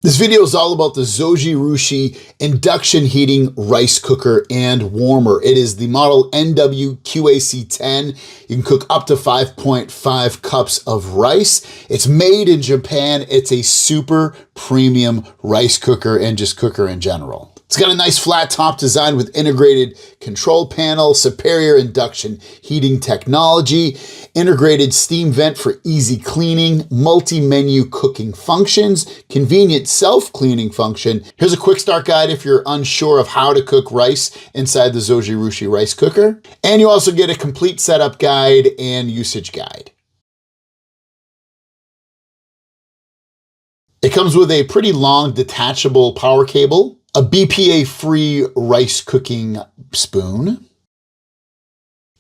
This video is all about the Zojirushi induction heating rice cooker and warmer. It is the model NW-QAC10. You can cook up to 5.5 cups of rice. It's made in Japan. It's a super premium rice cooker and just cooker in general. It's got a nice flat top design with integrated control panel, superior induction heating technology, integrated steam vent for easy cleaning, multi-menu cooking functions, convenient self-cleaning function. Here's a quick start guide if you're unsure of how to cook rice inside the Zojirushi rice cooker. And you also get a complete setup guide and usage guide. It comes with a pretty long detachable power cable, a BPA-free rice cooking spoon.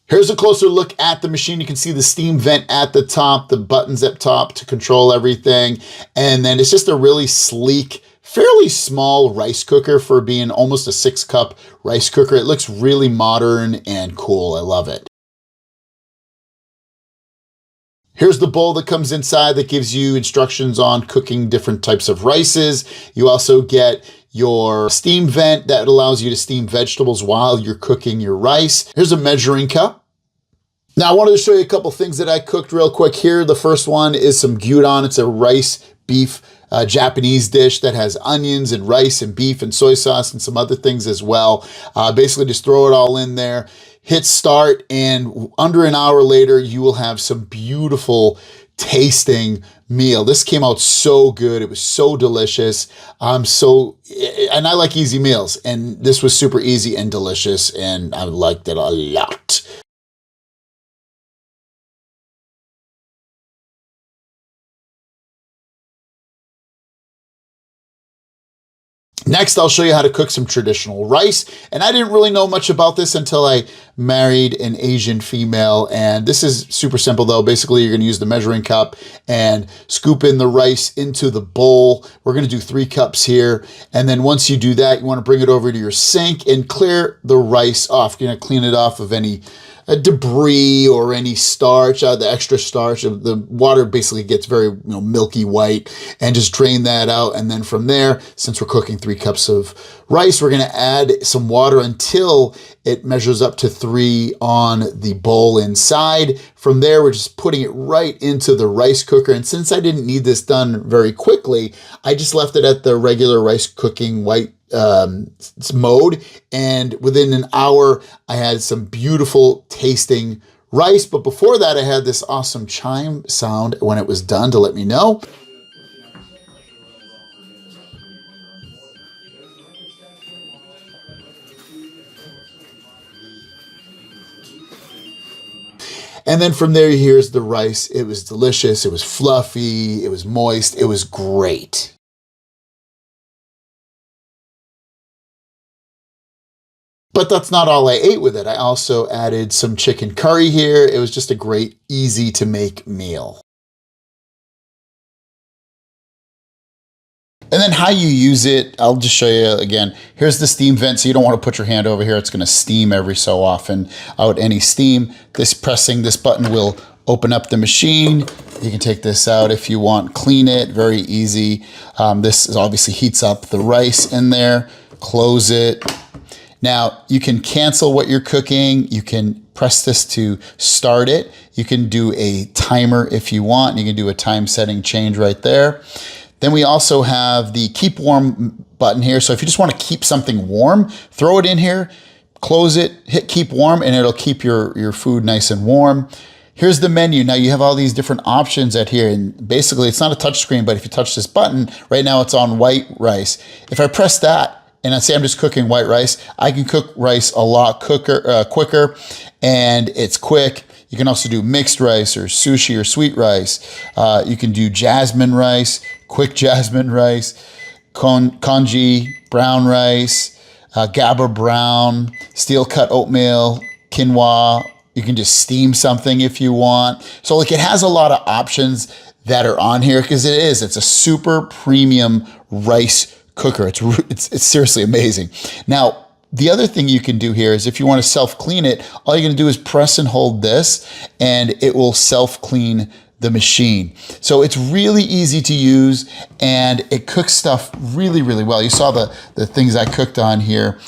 Here's a closer look at the machine. You can see the steam vent at the top, the buttons up top to control everything. And then it's just a really sleek, fairly small rice cooker for being almost a 6-cup rice cooker. It looks really modern and cool. I love it. Here's the bowl that comes inside that gives you instructions on cooking different types of rices. You also get your steam vent that allows you to steam vegetables while you're cooking your rice. Here's a measuring cup. Now I wanted to show you a couple things that I cooked real quick here. The first one is some gyudon. It's a rice beef Japanese dish that has onions and rice and beef and soy sauce and some other things as well. Basically just throw it all in there, hit start, and under an hour later, you will have some beautiful tasting meal. This came out so good. It was so delicious. And I like easy meals, and this was super easy and delicious, and I liked it a lot. Next, I'll show you how to cook some traditional rice. And I didn't really know much about this until I married an Asian female. And this is super simple though. Basically, you're gonna use the measuring cup and scoop in the rice into the bowl. We're gonna do 3 cups here. And then once you do that, you wanna bring it over to your sink and clear the rice off. You're gonna clean it off of any debris or any starch, the extra starch. The water basically gets very milky white, and just drain that out. And then from there, since we're cooking 3 cups of rice, we're gonna add some water until it measures up to 3 on the bowl inside. From there, we're just putting it right into the rice cooker. And since I didn't need this done very quickly, I just left it at the regular rice cooking white mode, and within an hour I had some beautiful tasting rice. But before that, I had this awesome chime sound when it was done to let me know. And then from there, here's the rice. It was delicious, it was fluffy, it was moist, it was great. But that's not all I ate with it. I also added some chicken curry here. It was just a great, easy to make meal. And then how you use it, I'll just show you again. Here's the steam vent, so you don't want to put your hand over here. It's gonna steam every so often out any steam. Pressing this button will open up the machine. You can take this out if you want, clean it, very easy. This obviously heats up the rice in there. Close it. Now, you can cancel what you're cooking. You can press this to start it. You can do a timer if you want. You can do a time setting change right there. Then we also have the keep warm button here. So if you just want to keep something warm, throw it in here, close it, hit keep warm, and it'll keep your food nice and warm. Here's the menu. Now you have all these different options at here, and basically it's not a touch screen, but if you touch this button, right now it's on white rice. If I press that, and I say I'm just cooking white rice, I can cook rice a lot quicker, and it's quick. You can also do mixed rice or sushi or sweet rice. You can do jasmine rice, quick jasmine rice, congee, brown rice, gabba brown, steel cut oatmeal, quinoa. You can just steam something if you want. So like it has a lot of options that are on here because it's a super premium rice cooker. It's seriously amazing. Now, the other thing you can do here is if you want to self-clean it, all you're going to do is press and hold this, and it will self-clean the machine. So it's really easy to use and it cooks stuff really, really well. You saw the things I cooked on here.